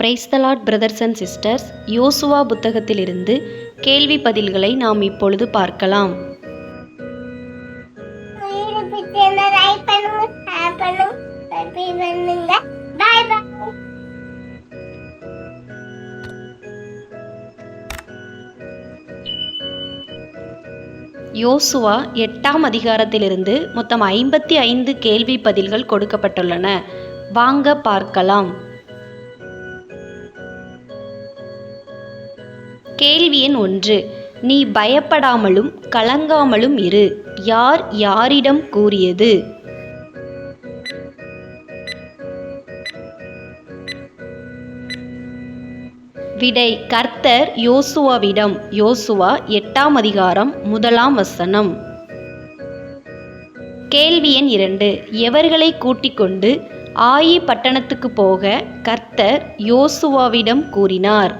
Price the lord brothers and sisters. யோசுவா புத்தகத்திலிருந்து கேள்வி பதில்களை நாம் இப்பொழுது பார்க்கலாம். யோசுவா 8ஆம் அதிகாரத்திலிருந்து மொத்தம் 55 கேள்வி பதில்கள் கொடுக்கப்பட்டுள்ளன. வாங்க பார்க்கலாம். கேள்வி எண் 1. நீ பயப்படாமலும் கலங்காமலும் இரு. யார் யாரிடம் கூறியது? விடை கர்த்தர் யோசுவாவிடம். யோசுவா 8ஆம் அதிகாரம் 1ஆம் வசனம். கேள்வி எண் 2. எவர்களை கூட்டிக் கொண்டு ஆயி பட்டணத்துக்கு போக கர்த்தர் யோசுவாவிடம் கூறினார்?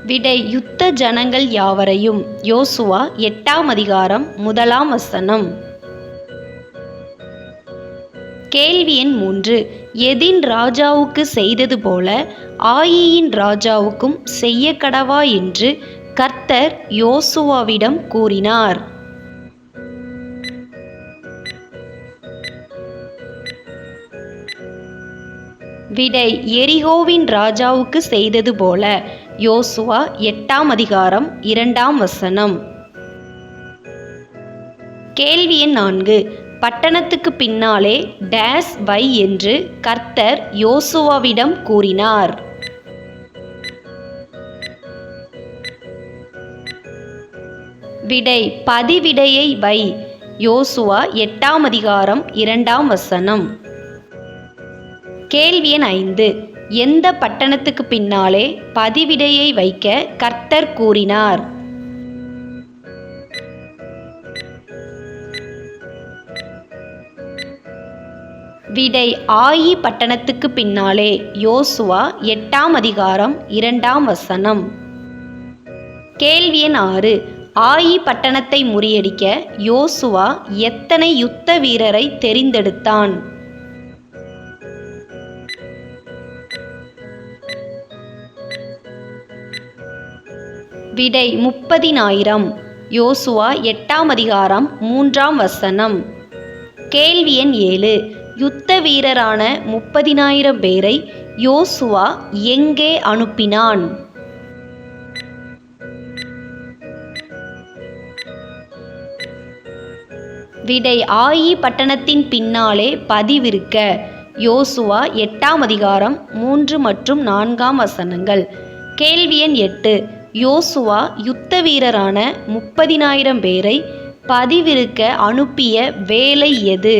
விடை யுத்த ஜனங்கள் யாவரையும். யோசுவா 8ஆம் அதிகாரம் 1ஆம் வசனம். கேள்வி எண் 3. எதின் ராஜாவுக்கு செய்தது போல ஆயியின் ராஜாவுக்கும் செய்ய கடவா என்று கர்த்தர் யோசுவாவிடம் கூறினார்? விடை எரிகோவின் ராஜாவுக்கு செய்தது போல. யோசுவா 8ஆம் அதிகாரம் 2ஆம் வசனம். கேள்வி எண் 4. பட்டணத்துக்கு பின்னாலே டேஸ் வை என்று கர்த்தர் யோசுவாவிடம் கூறினார்? விடை பதிவிடையை வை. யோசுவா 8ஆம் அதிகாரம் 2ஆம் வசனம். கேள்வி எண் 5. எந்த பட்டணத்துக்கு பின்னாலே பதிவிடையை வைக்க கர்த்தர் கூறினார்? விடை ஆயி பட்டணத்துக்கு பின்னாலே. யோசுவா 8ஆம் அதிகாரம் 2ஆம் வசனம். கேள்வி எண் 6. ஆயி பட்டணத்தை முறியடிக்க யோசுவா எத்தனை யுத்த வீரரை தெரிந்தெடுத்தான்? விடை 30,000. யோசுவா 8ஆம் அதிகாரம் 3ஆம் வசனம். கேள்வி எண் 7. யுத்த வீரரான 30,000 பேரை யோசுவா எங்கே அனுப்பினான்? விடை ஆயி பட்டணத்தின் பின்னாலே பதிவிருக்க. யோசுவா 8ஆம் அதிகாரம் 3 மற்றும் 4ஆம் வசனங்கள். கேள்வி எண் 8. யோசுவா யுத்த வீரரான 30,000 பேரை பதிவிருக்க அனுப்பிய வேலை எது?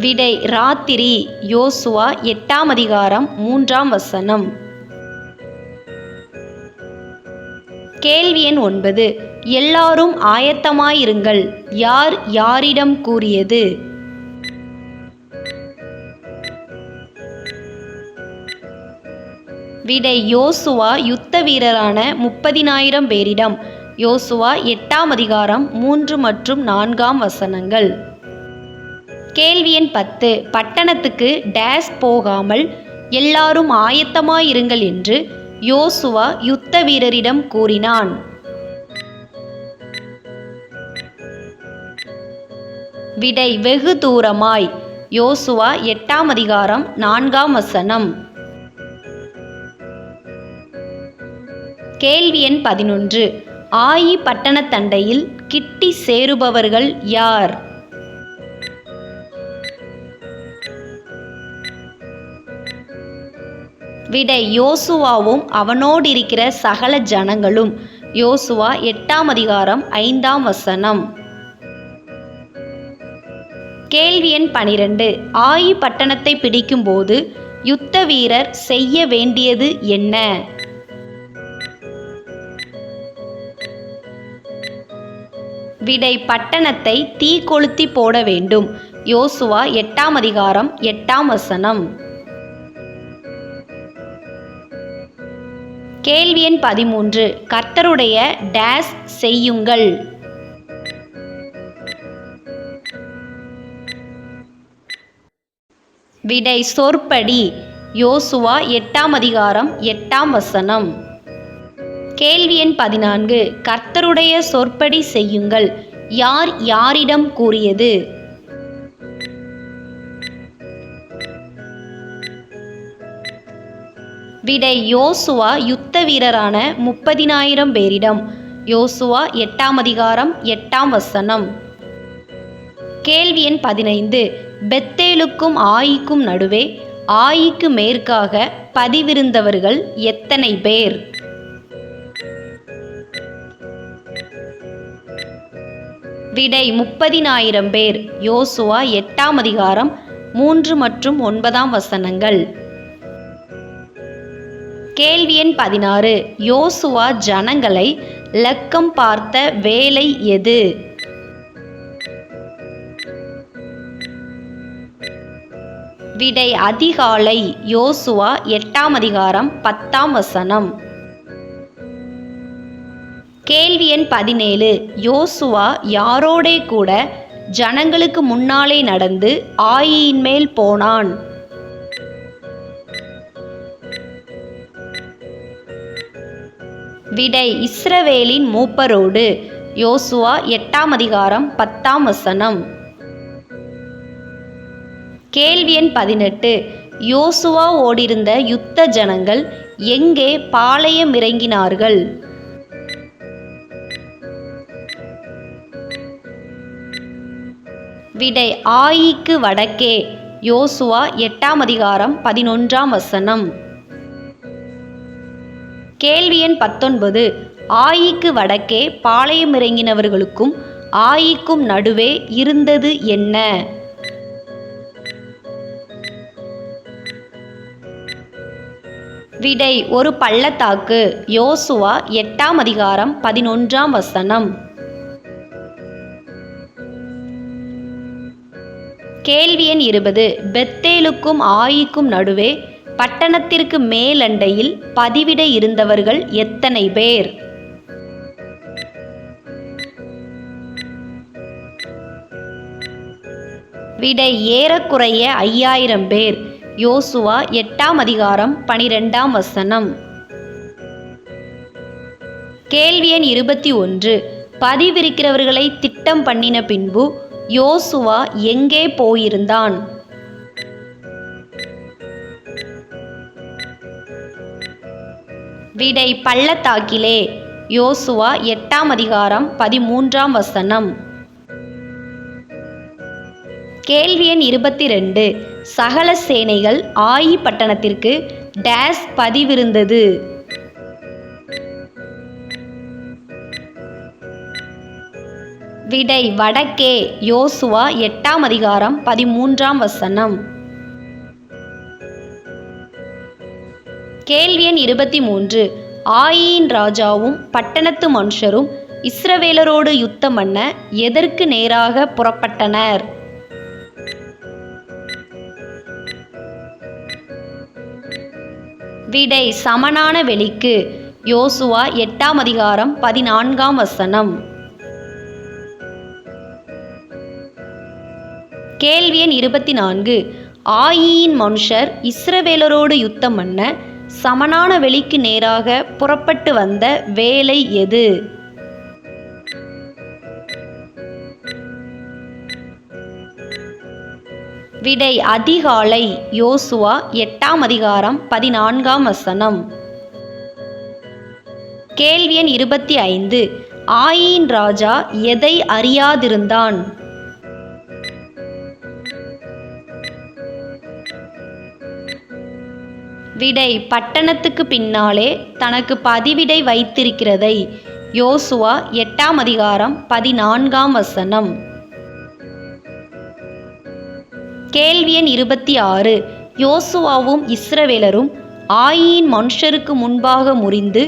விடை ராத்திரி. யோசுவா 8ஆம் அதிகாரம் 3ஆம் வசனம். கேள்வி எண் 9. எல்லாரும் ஆயத்தமாயிருங்கள். யார் யாரிடம் கூறியது? விடை யோசுவா யுத்த வீரரான 30,000 பேரிடம். யோசுவா 8ஆம் அதிகாரம் 3 மற்றும் 4ஆம் வசனங்கள். கேள்வி எண் 10. பட்டணத்துக்கு டேஸ் போகாமல் எல்லாரும் ஆயத்தமாயிருங்கள் என்று யோசுவா யுத்த வீரரிடம் கூறினான்? விடை வெகு தூரமாய். யோசுவா 8ஆம் அதிகாரம் 4ஆம் வசனம். கேள்வி எண் 11. ஆயி பட்டணத்தண்டையில் கிட்டி சேருபவர்கள் யார்? விடை யோசுவாவும் அவனோடிருக்கிற சகல ஜனங்களும். யோசுவா 8ஆம் அதிகாரம் 5ஆம் வசனம். கேள்வி எண் 12. ஆயி பட்டணத்தை பிடிக்கும்போது யுத்த வீரர் செய்ய வேண்டியது என்ன? விடை பட்டணத்தை தீ கொளுத்தி போட வேண்டும். யோசுவா 8ஆம் அதிகாரம் 8ஆம் வசனம். கேள்வி எண் 13 கர்த்தருடைய டேஸ் செய்யுங்கள். விடை சொற்படி. யோசுவா 8ஆம் அதிகாரம் 8ஆம் வசனம். கேள்வி எண் 14 கர்த்தருடைய சொற்படி செய்யுங்கள் யார் யாரிடம் கூறியது? விடை யோசுவா யுத்த வீரரான 30,000 பேரிடம். யோசுவா 8ஆம் அதிகாரம் 8ஆம் வசனம். கேள்வி எண் 15 பெத்தேலுக்கும் ஆயிக்கும் நடுவே ஆயிக்கு மேற்காக பதிவிருந்தவர்கள் எத்தனை பேர்? விடை 30,000 பேர். யோசுவா 8ஆம் அதிகாரம் 3 மற்றும் 9ஆம் வசனங்கள். கேள்வி எண் 16 யோசுவா ஜனங்களை லக்கம் பார்த்த வேலை எது? விடை அதிகாலை. யோசுவா 8ஆம் அதிகாரம் 10ஆம் வசனம். கேள்வி எண் 17 யோசுவா யாரோடே கூட ஜனங்களுக்கு முன்னாலே நடந்து ஆயியின் மேல் போனான்? விடை இஸ்ரவேலின் மூப்பரோடு. யோசுவா 8ஆம் அதிகாரம் 10ஆம் வசனம். கேள்வி எண் 18 யோசுவா ஓடிருந்த யுத்த ஜனங்கள் எங்கே பாளையம் இறங்கினார்கள்? விடை ஆயிக்கு வடக்கே. யோசுவா 8ஆம் அதிகாரம் 11ஆம் வசனம். கேள்வி எண் 19 ஆயிக்கு வடக்கே பாளையம் இறங்கினவர்களுக்கும் ஆயிக்கும் நடுவே இருந்தது என்ன? விடை ஒரு பள்ளத்தாக்கு. யோசுவா 8ஆம் அதிகாரம் 11ஆம் வசனம். கேள்வி எண் 20 பெத்தேலுக்கும் ஆயிக்கும் நடுவே பட்டணத்திற்கு மேலண்டையில் பதிவிட இருந்தவர்கள் எத்தனை பேர்? விடை ஏறக்குறைய 5000 பேர். யோசுவா 8ஆம் அதிகாரம் 12ஆம் வசனம். கேள்வி எண் 21 பதிவிருக்கிறவர்களை திட்டம் பண்ணின பின்பு யோசுவா எங்கே போயிருந்தான்? விடை பள்ளத்தாக்கிலே. யோசுவா 8ஆம் அதிகாரம் 13ஆம் வசனம். கேள்வி எண் 22 சகல சேனைகள் ஆயி பட்டணத்திற்கு டேஸ் பதிவிருந்தது? விடை வடக்கே. யோசுவா 8ஆம் அதிகாரம் 13ஆம் வசனம். கேள்வி எண் 23 ஆயின் ராஜாவும் பட்டணத்து மனுஷரும் இஸ்ரவேலரோடு யுத்தம் பண்ண எதற்கு நேராக புறப்பட்டனர்? விடை சமனான வெளிக்கு. யோசுவா 8ஆம் அதிகாரம் 14ஆம் வசனம். கேள்வி எண் 24 ஆயின் மனுஷர் இஸ்ரவேலரோடு யுத்தம் பண்ண சமனான வெளிக்கு நேராக புறப்பட்டு வந்த வேலை எது? விடை அதிகாலை. யோசுவா 8ஆம் அதிகாரம் 14ஆம் வசனம். கேள்வி எண் 25 ஆயின் ராஜா எதை அறியாதிருந்தான்? விடை பட்டணத்துக்கு பின்னாலே தனக்கு பதிவிடை வைத்திருக்கிறதை. யோசுவா 8ஆம் அதிகாரம் 14ஆம் வசனம். கேள்வி எண் 26 யோசுவாவும் இஸ்ரவேலரும் ஆயின் மனுஷருக்கு முன்பாக முறிந்து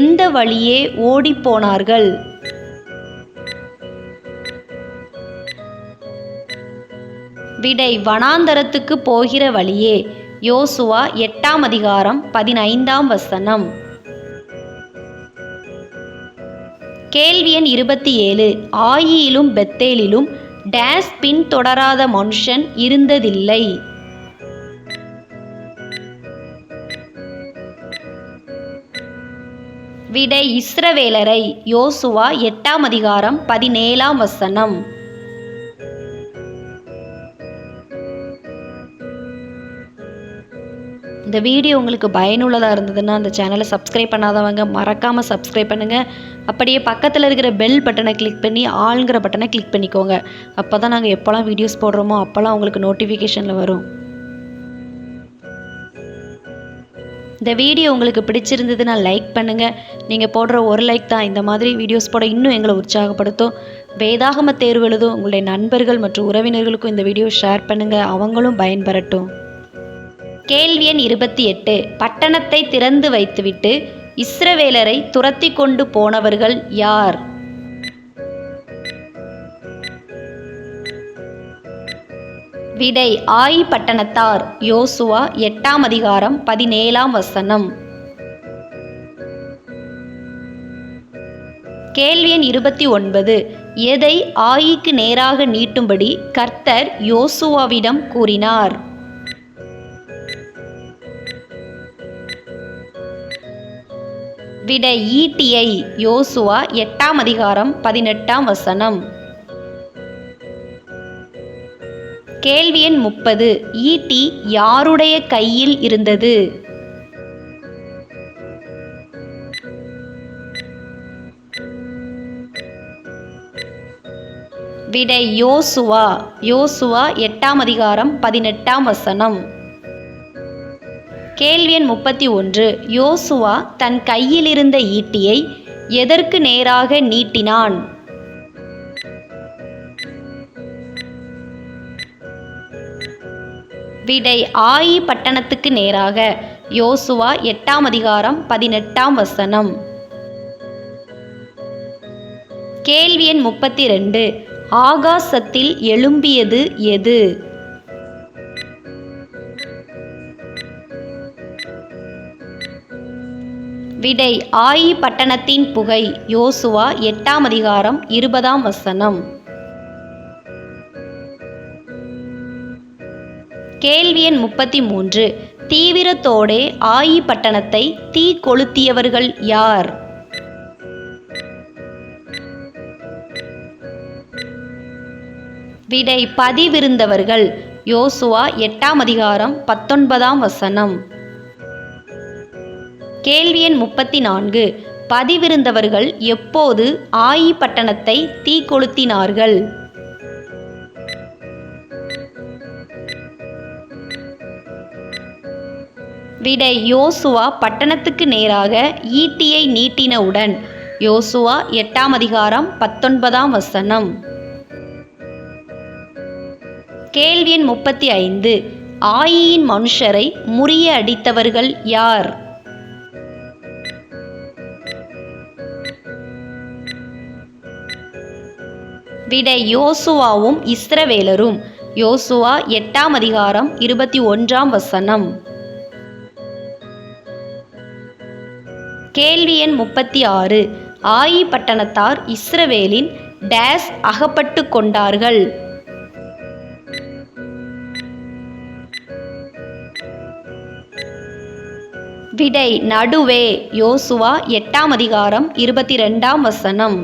எந்த வழியே ஓடிப்போனார்கள்? விடை வனாந்தரத்துக்கு போகிற வழியே. யோசுவா 8ஆம் அதிகாரம் 15ஆம் வசனம். கேள்வி எண் 27. ஆயியிலும் பெத்தேலிலும் டேஸ் பின்தொடராத மனுஷன் இருந்ததில்லை. விடை இஸ்ரவேலரை. யோசுவா 8ஆம் அதிகாரம் 17ஆம் வசனம். இந்த வீடியோ உங்களுக்கு பயனுள்ளதாக இருந்ததுன்னா அந்த சேனலை சப்ஸ்கிரைப் பண்ணாதவங்க மறக்காமல் சப்ஸ்கிரைப் பண்ணுங்கள். அப்படியே பக்கத்தில் இருக்கிற பெல் பட்டனை கிளிக் பண்ணி ஆளுங்கிற பட்டனை கிளிக் பண்ணிக்கோங்க. அப்போ தான் நாங்கள் எப்போல்லாம் வீடியோஸ் போடுறோமோ அப்போல்லாம் உங்களுக்கு நோட்டிஃபிகேஷனில் வரும். இந்த வீடியோ உங்களுக்கு பிடிச்சிருந்ததுன்னா லைக் பண்ணுங்கள். நீங்கள் போடுற ஒரு லைக் தான் இந்த மாதிரி வீடியோஸ் போட இன்னும் எங்களை உற்சாகப்படுத்தும். வேதாகம தேர்வு எழுதும் உங்களுடைய நண்பர்கள் மற்றும் உறவினர்களுக்கும் இந்த வீடியோ ஷேர் பண்ணுங்கள், அவங்களும் பயன்பெறட்டும். கேள்வி எண் 28. பட்டணத்தை திறந்து வைத்துவிட்டு இஸ்ரவேலரை துரத்தி கொண்டு போனவர்கள் யார்? விடை ஆயி பட்டணத்தார். யோசுவா 8ஆம் அதிகாரம் 17ஆம் வசனம். கேள்வி எண் 29. எதை ஆயிக்கு நேராக நீட்டும்படி கர்த்தர் யோசுவாவிடம் கூறினார்? விடை ஈட்டியை. யோசுவா 8ஆம் அதிகாரம் 18ஆம் வசனம். கேள்வி எண் 30. ஈட்டி யாருடைய கையில் இருந்தது? விடை யோசுவா. யோசுவா 8ஆம் அதிகாரம் 18ஆம் வசனம். கேள்வி எண் 31. யோசுவா தன் கையில் இருந்த ஈட்டியை எதற்கு நேராக நீட்டினான்? விடை ஆயி பட்டணத்துக்கு நேராக. யோசுவா 8ஆம் அதிகாரம் 18ஆம் வசனம். கேள்வி எண் 32. ஆகாசத்தில் எழும்பியது எது? விடை ஆயி பட்டணத்தின் புகை. யோசுவா 8ஆம் அதிகாரம் 20ஆம் வசனம். கேள்வி எண் 33. தீவிரத்தோடே ஆயி பட்டணத்தை தீ கொளுத்தியவர்கள் யார்? விடை பதிவிருந்தவர்கள். யோசுவா 8ஆம் அதிகாரம் 19ஆம் வசனம். கேள்வி எண் 34. பதிவிருந்தவர்கள் எப்போது ஆயி பட்டணத்தை தீ கொளுத்தினார்கள்? விடை யோசுவா பட்டணத்துக்கு நேராக ஈட்டியை நீட்டினவுடன். யோசுவா 8ஆம் அதிகாரம் 19ஆம் வசனம். கேள்வி எண் 35. ஆயியின் மனுஷரை முறிய அடித்தவர்கள் யார்? விடை யோசுவாவும் இஸ்ரவேலரும். யோசுவா 8ஆம் அதிகாரம் 21ஆம் வசனம். கேள்வி எண் 36. ஆயி பட்டணத்தார் இஸ்ரவேலின் டேஸ் அகப்பட்டு கொண்டார்கள்? விடை நடுவே. யோசுவா 8ஆம் அதிகாரம் 22ஆம் வசனம்.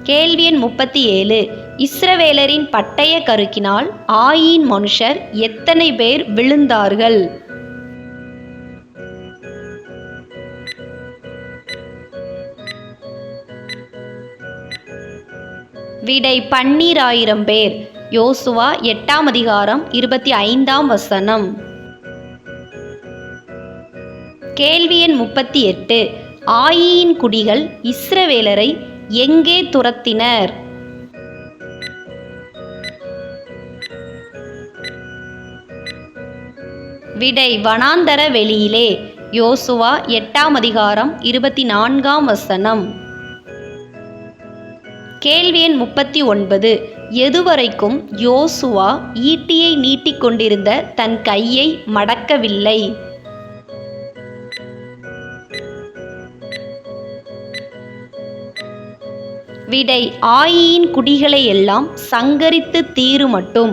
கேள்வி எண் 37. இஸ்ரவேலரின் பட்டய கருக்கினால் ஆயின் மனுஷர் எத்தனை பேர் விழுந்தார்கள்? விடை 12000 பேர். யோசுவா 8ஆம் அதிகாரம் 25ஆம் வசனம். கேள்வி எண் 38. ஆயின் குடிகள் இஸ்ரவேலரை எங்கே துரத்தினர்? விடை வனாந்தர வெளியிலே. யோசுவா 8ஆம் அதிகாரம் 24ஆம் வசனம். கேள்வி எண் 39. எதுவரைக்கும் யோசுவா ஈட்டியை நீட்டிக்கொண்டிருந்த தன் கையை மடக்கவில்லை? விடை ஆயியின் குடிகளை எல்லாம் சங்கரித்து தீரு மட்டும்.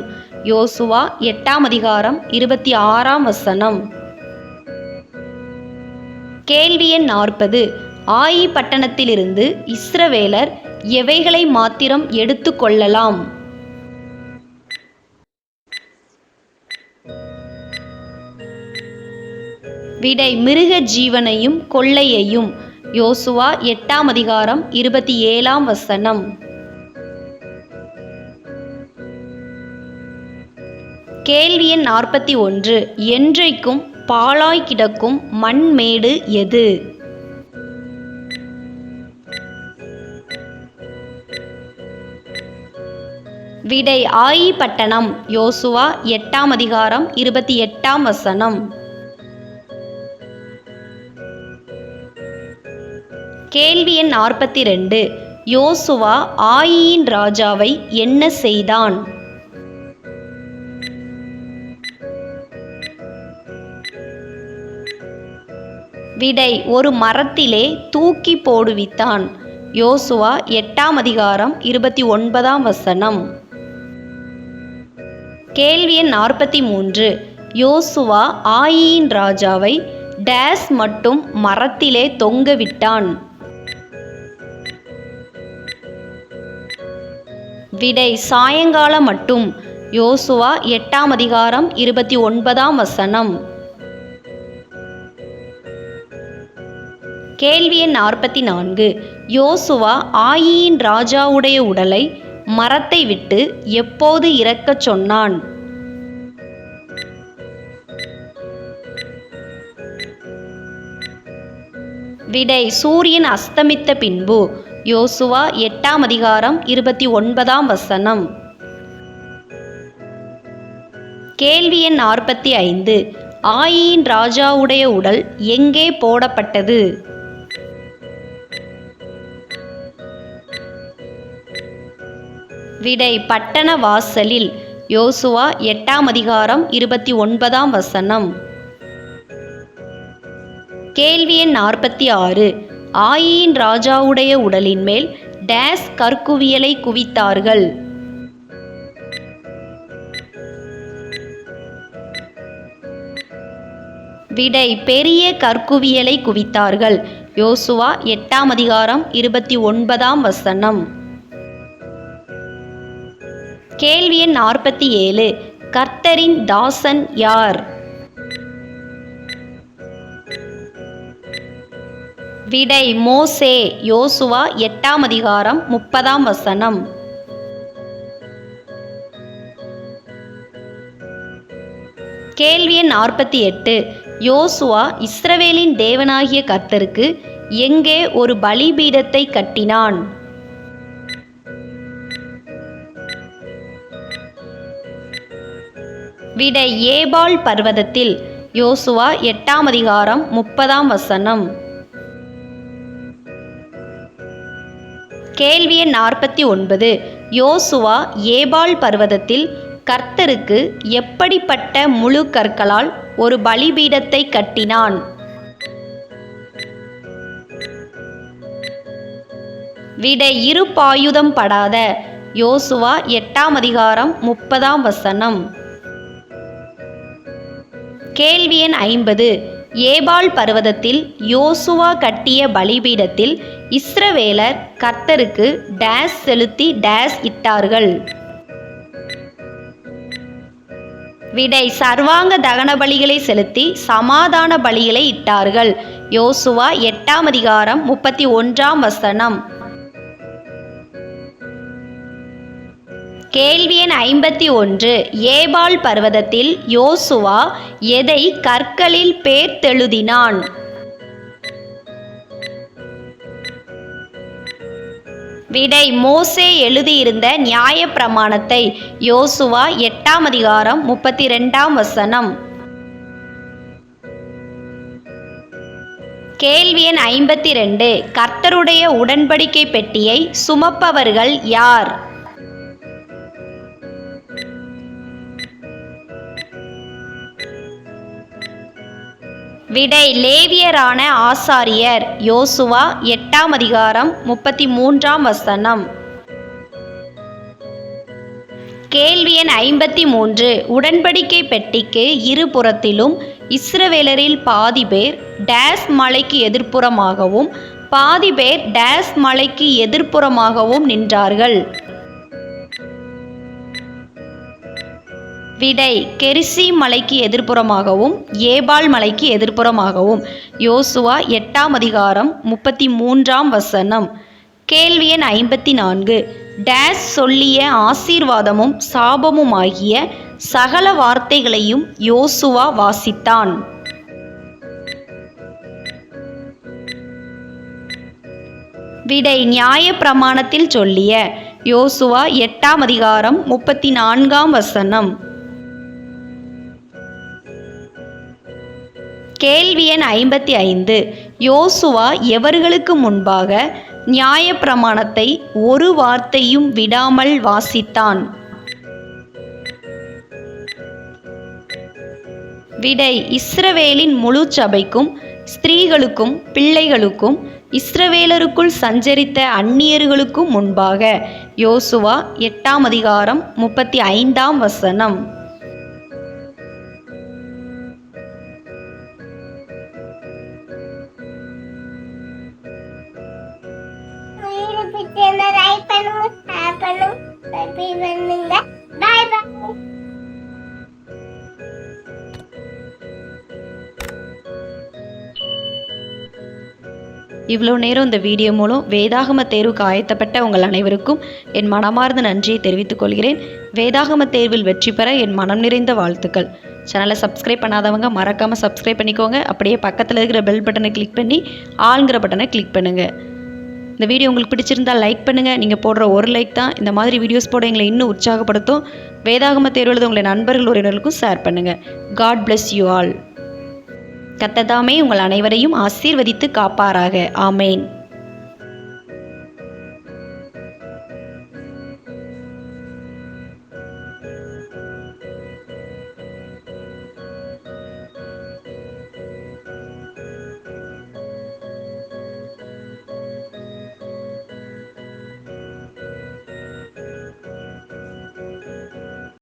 யோசுவா 8ஆம் அதிகாரம் 26ஆம் வசனம். கேள்வி எண் 40. ஆயி பட்டணத்திலிருந்து இஸ்ரவேலர் எவைகளை மாத்திரம் எடுத்து கொள்ளலாம்? விடை மிருக ஜீவனையும் கொள்ளையையும். யோசுவா 8ஆம் அதிகாரம் 27ஆம் வசனம். கேள்வி எண் 41. என்றைக்கும் பாழாய் கிடக்கும் மண்மேடு எது? விடை ஆயி பட்டணம். யோசுவா 8ஆம் அதிகாரம் 28ஆம் வசனம். கேள்வி எண் 42. யோசுவா ஆயியின் ராஜாவை என்ன செய்தான்? விடை ஒரு மரத்திலே தூக்கி போடுவித்தான். யோசுவா 8ஆம் அதிகாரம் 29ஆம் வசனம். கேள்வி எண் 43. யோசுவா ஆயியின் ராஜாவை டேஸ் மட்டும் மரத்திலே தொங்கவிட்டான்? விடை சாயங்காலம் மட்டும். யோசுவா 8ஆம் அதிகாரம் 29ஆம் வசனம். கேள்வி எண் 44. யோசுவா ஆயியின் ராஜாவுடைய உடலை மரத்தை விட்டு எப்போது இறக்கச் சொன்னான்? விடை சூரியன் அஸ்தமித்த பின்பு. யோசுவா 8ஆம் அதிகாரம் 29ஆம் வசனம். கேள்வி எண் 45. ஆயியின் ராஜாவுடைய உடல் எங்கே போடப்பட்டது? விடை பட்டண வாசலில். யோசுவா 8ஆம் அதிகாரம் 29ஆம் வசனம். கேள்வி எண் 46. ஆயியின் ராஜாவுடைய உடலின் மேல் டேஸ் கற்குவியலை குவித்தார்கள்? விடை பெரிய கற்குவியலை குவித்தார்கள். யோசுவா 8ஆம் அதிகாரம் 29ஆம் வசனம். கேள்வி எண் 47. கர்த்தரின் தாசன் யார்? விடை மோசே. யோசுவா 8ஆம் அதிகாரம் 30ஆம் வசனம். கேள்வி எண் 48. யோசுவா இஸ்ரவேலின் தேவனாகிய கர்த்தருக்கு எங்கே ஒரு பலிபீடத்தை கட்டினான்? விடை ஏபால் பர்வதத்தில். யோசுவா 8ஆம் அதிகாரம் 30ஆம் வசனம். கேள்வி எண் 49. யோசுவா ஏபால் பர்வதத்தில் கர்த்தருக்கு எப்படிப்பட்ட முழு கற்களால் ஒரு பலிபீடத்தை கட்டினான்? விடை இருபாயுதம் படாத. யோசுவா 8ஆம் அதிகாரம் 30ஆம் வசனம். கேள்வி எண் 50. ஏபால் பர்வதத்தில் யோசுவா கட்டிய பலிபீடத்தில் இஸ்ரவேலர் கர்த்தருக்கு டேஸ் செலுத்தி டேஸ் இட்டார்கள்? விடை சர்வாங்க தகன பலிகளை செலுத்தி சமாதான பலிகளை இட்டார்கள். யோசுவா 8ஆம் அதிகாரம் 31ஆம் வசனம். கேள்வி எண் 51. ஏபால் பர்வதத்தில் யோசுவா எதை கற்களில் பேர்த்தெழுதினான்? விடை மோசே எழுதியிருந்த நியாயப்பிரமாணத்தை. யோசுவா 8ஆம் அதிகாரம் 32ஆம் வசனம். கேள்வி எண் 52. கர்த்தருடைய உடன்படிக்கை பெட்டியை சுமப்பவர்கள் யார்? விடை லேவியரான ஆசாரியர். யோசுவா 8ஆம் அதிகாரம் 33ஆம் வசனம். கேள்வி எண் 53. உடன்படிக்கை பெட்டிக்கு இருபுறத்திலும் இஸ்ரவேலரில் பாதி பேர் டேஸ் மலைக்கு எதிர்ப்புறமாகவும் பாதி பேர் டேஸ் மலைக்கு எதிர்ப்புறமாகவும் நின்றார்கள். விடை கெரிசி மலைக்கு எதிர்ப்புறமாகவும் ஏபால் மலைக்கு எதிர்ப்புறமாகவும். யோசுவா 8ஆம் அதிகாரம் 33ஆம் வசனம். கேள்வி எண் 54. டேஸ் சொல்லிய ஆசீர்வாதமும் சாபமுமாகிய சகல வார்த்தைகளையும் யோசுவா வாசித்தான். விடை நியாயப்பிரமாணத்தில் சொல்லிய. யோசுவா 8ஆம் அதிகாரம் 34ஆம் வசனம். கேள்வி எண் 55. யோசுவா எவர்களுக்கு முன்பாக நியாயப்பிரமாணத்தை ஒரு வார்த்தையும் விடாமல் வாசித்தான்? விடை இஸ்ரவேலின் முழு சபைக்கும் ஸ்திரீகளுக்கும் பிள்ளைகளுக்கும் இஸ்ரவேலருக்குள் சஞ்சரித்த அந்நியர்களுக்கும் முன்பாக. யோசுவா 8ஆம் அதிகாரம் 35ஆம் வசனம். இவ்வளோ நேரம் இந்த வீடியோ மூலம் வேதாகம தேர்வுக்கு ஆயத்தப்பட்ட உங்கள் அனைவருக்கும் என் மனமார்ந்த நன்றியை தெரிவித்துக் கொள்கிறேன். வேதாகம தேர்வில் வெற்றி பெற என் மனம் நிறைந்த வாழ்த்துக்கள். சேனலை சப்ஸ்கிரைப் பண்ணாதவங்க மறக்காமல் சப்ஸ்கிரைப் பண்ணிக்கோங்க. அப்படியே பக்கத்தில் இருக்கிற பெல் பட்டனை கிளிக் பண்ணி ஆளுங்கிற பட்டனை கிளிக் பண்ணுங்கள். இந்த வீடியோ உங்களுக்கு பிடிச்சிருந்தால் லைக் பண்ணுங்கள். நீங்கள் போடுற ஒரு லைக் தான் இந்த மாதிரி வீடியோஸ் போட எங்களை இன்னும் உற்சாகப்படுத்தும். வேதாகம தேர்வில் உங்களை நண்பர்கள் உறவினர்களுக்கும் ஷேர் பண்ணுங்கள். God bless you all. கர்த்தர் தாமே உங்கள் அனைவரையும் ஆசீர்வதித்து காப்பாராக. ஆமேன்.